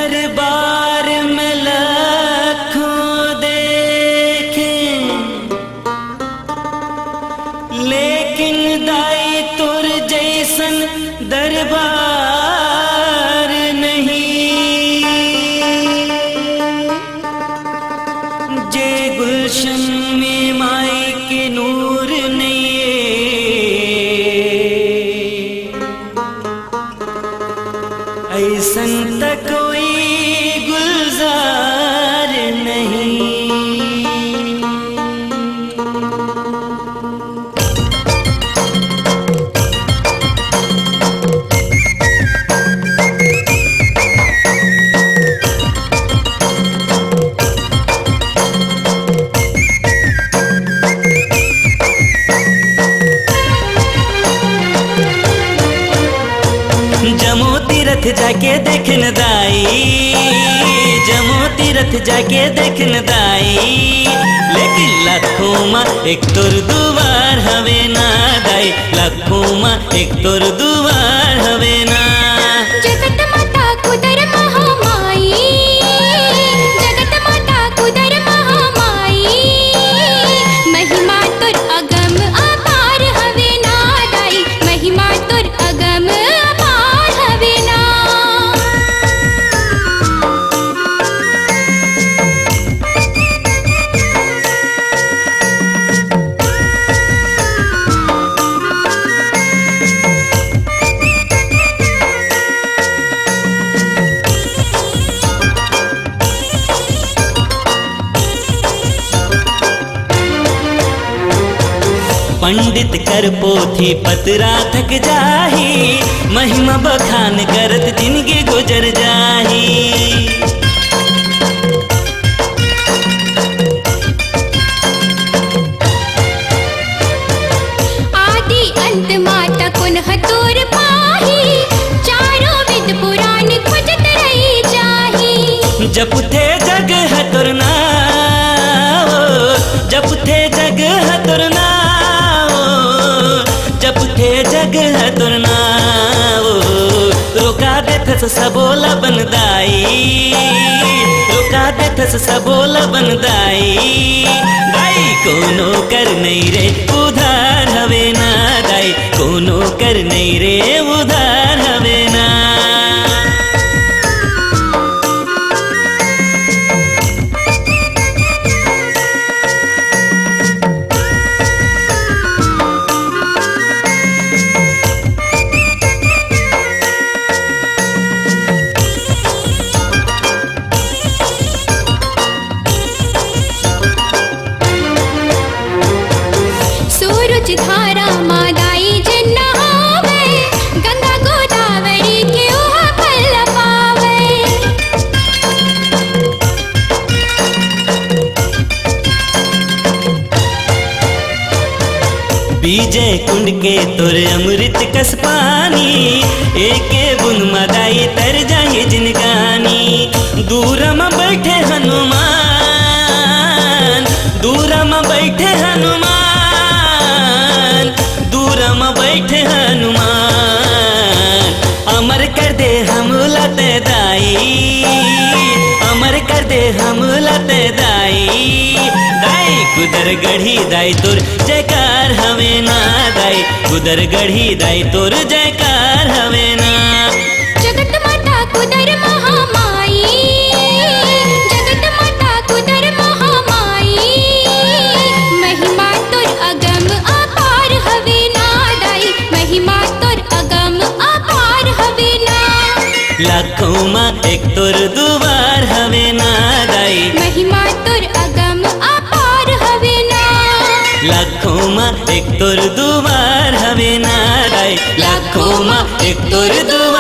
दरबार में लाखों देखें, लेकिन दाई तुर जैसन दरबार नहीं। जे गुलशन में माई के नूर नहीं, ऐसन तक कोई गुलजार नहीं। जमो तीरथ जाके देखन दाई, जमो तीरथ जाके देखन दाई, लेकिन लाखों माँ एक तोर दुआर हवे ना दाई, लाखों माँ एक तोर दुआर हवे ना। जगत माता कुदर महामाई, जगत माता कुदर महामाई, महिमा तुर अगम अपार हवे ना दाई, महिमा तुर अगम अपार हवे ना। पंडित कर पोथी पतरा थक जाही, महिमा बखान करत जिनगी गुजर जाही। आदि अंत माता कुन्ह तोर पाही, चारों वेद पुराण खोजत रही जाही। जप थे जग है तुर नाम, जप थे जग है तुर नाम, जप थे जग है तुर नाम। रोका देथस सबोला बनदाई, रोका देथस सबोला बनदाई, दाई कोनो कर नहीं रे उधार हवे ना दाई, कोनो कर नहीं रे उधार हवे ना। सूरज धारा मादाई जिन नहावे, गंगा गोदावरी के ओह फल पावे। बीजे कुंड के तुर अमृत कस पानी, एके बुन मदाई तर जाए जिनगानी। दूर में बैठे हनुमान, दूर में बैठे हनुमान, दूर में बैठे हनुमान। अमर कर दे हम लते दाई, अमर कर दे हम लते दाई, दाई कुदर गढ़ी दाई तुर जयकार हवे ना दाई, कुदर गढ़ी दाई तुर जयकार हवे ना। जगत माता कुदर महामाई, जगत माता कुदर महामाई, महिमा तुर अगम अपार हवे ना दाई, महिमा तुर अगम अपार हवे ना। लाखों माँ एक तुर दुआर हवे ना दाई, महिमा तुर अगम अपार हवे ना। लाखों माँ एक तुर दुआर हवे ना दाई, लाखों माँ एक तुर दुआर